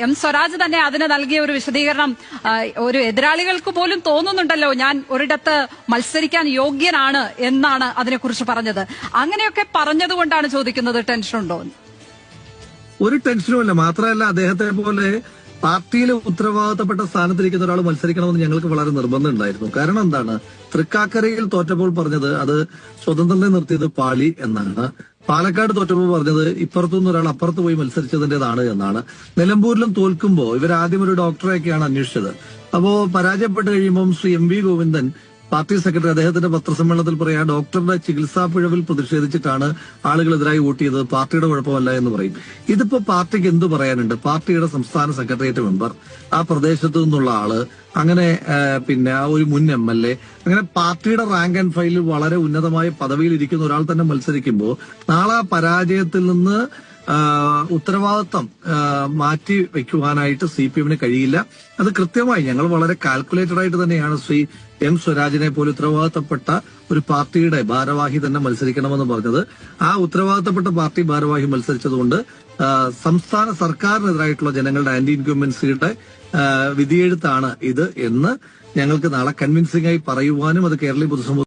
M Swaraj തന്നെ അതിന് നൽകിയ ഒരു വിശദീകരണം ഒരു എതിരാളികൾക്ക് പോലും തോന്നുന്നുണ്ടല്ലോ ഞാൻ ഒരിടത്ത് മത്സരിക്കാൻ യോഗ്യനാണ് എന്നാണ് അതിനെക്കുറിച്ച് പറഞ്ഞത്. അങ്ങനെയൊക്കെ പറഞ്ഞതുകൊണ്ടാണ് ചോദിക്കുന്നത് ടെൻഷനുണ്ടോ? ഒരു ടെൻഷനുമില്ല. മാത്രമല്ല അദ്ദേഹത്തെ പോലെ പാർട്ടിയിലെ ഉത്തരവാദിത്തപ്പെട്ട സ്ഥാനത്തിരിക്കുന്ന ഒരാൾ മത്സരിക്കണമെന്ന് ഞങ്ങൾക്ക് വളരെ നിർബന്ധം ഉണ്ടായിരുന്നു. കാരണം എന്താണ്, തൃക്കാക്കരയിൽ തോറ്റപ്പോൾ പറഞ്ഞത് അത് സ്വതന്ത്രനെ നിർത്തിയത് പാളി എന്നാണ്. പാലക്കാട് തോറ്റപ്പോൾ പറഞ്ഞത് ഇപ്പുറത്തുനിന്ന് ഒരാൾ അപ്പുറത്ത് പോയി മത്സരിച്ചതിന്റേതാണ് എന്നാണ്. നിലമ്പൂരിലും തോൽക്കുമ്പോൾ ഇവരാദ്യം ഒരു ഡോക്ടറെയൊക്കെയാണ് അന്വേഷിച്ചത്. അപ്പോ പരാജയപ്പെട്ട് കഴിയുമ്പോൾ ശ്രീ എം വി ഗോവിന്ദൻ പാർട്ടി സെക്രട്ടറി അദ്ദേഹത്തിന്റെ പത്രസമ്മേളനത്തിൽ പറയാ ഡോക്ടറുടെ ചികിത്സാ പിഴവിൽ പ്രതിഷേധിച്ചിട്ടാണ് ആളുകളെതിരായി വോട്ട് ചെയ്തത്, പാർട്ടിയുടെ കുഴപ്പമല്ല എന്ന് പറയും. ഇതിപ്പോ പാർട്ടിക്ക് എന്തു പറയാനുണ്ട്? പാർട്ടിയുടെ സംസ്ഥാന സെക്രട്ടേറിയറ്റ് മെമ്പർ, ആ പ്രദേശത്തു നിന്നുള്ള ആള്, അങ്ങനെ പിന്നെ ആ ഒരു മുൻ MLA, അങ്ങനെ പാർട്ടിയുടെ റാങ്ക് ആൻഡ് ഫയലിൽ വളരെ ഉന്നതമായ പദവിയിൽ ഇരിക്കുന്ന ഒരാൾ തന്നെ മത്സരിക്കുമ്പോൾ നാളെ ആ പരാജയത്തിൽ നിന്ന് ഉത്തരവാദിത്വം മാറ്റി വെക്കുവാനായിട്ട് CPM കഴിയില്ല. അത് കൃത്യമായി ഞങ്ങൾ വളരെ കാൽക്കുലേറ്റഡ് ആയിട്ട് തന്നെയാണ് ശ്രീ എം സ്വരാജിനെ പോലെ ഉത്തരവാദിത്തപ്പെട്ട ഒരു പാർട്ടിയുടെ ഭാരവാഹി തന്നെ മത്സരിക്കണമെന്ന് പറഞ്ഞത്. ആ ഉത്തരവാദിത്തപ്പെട്ട പാർട്ടി ഭാരവാഹി മത്സരിച്ചതുകൊണ്ട് സംസ്ഥാന സർക്കാരിനെതിരായിട്ടുള്ള ജനങ്ങളുടെ ആന്റി ഇൻക്യുംബൻസിയുടെ വിധിയെഴുത്താണ് ഇത് എന്ന് ഞങ്ങൾക്ക് നാളെ കൺവിൻസിംഗ് ആയി പറയുവാനും അത് കേരളീയ പൊതുസമൂഹം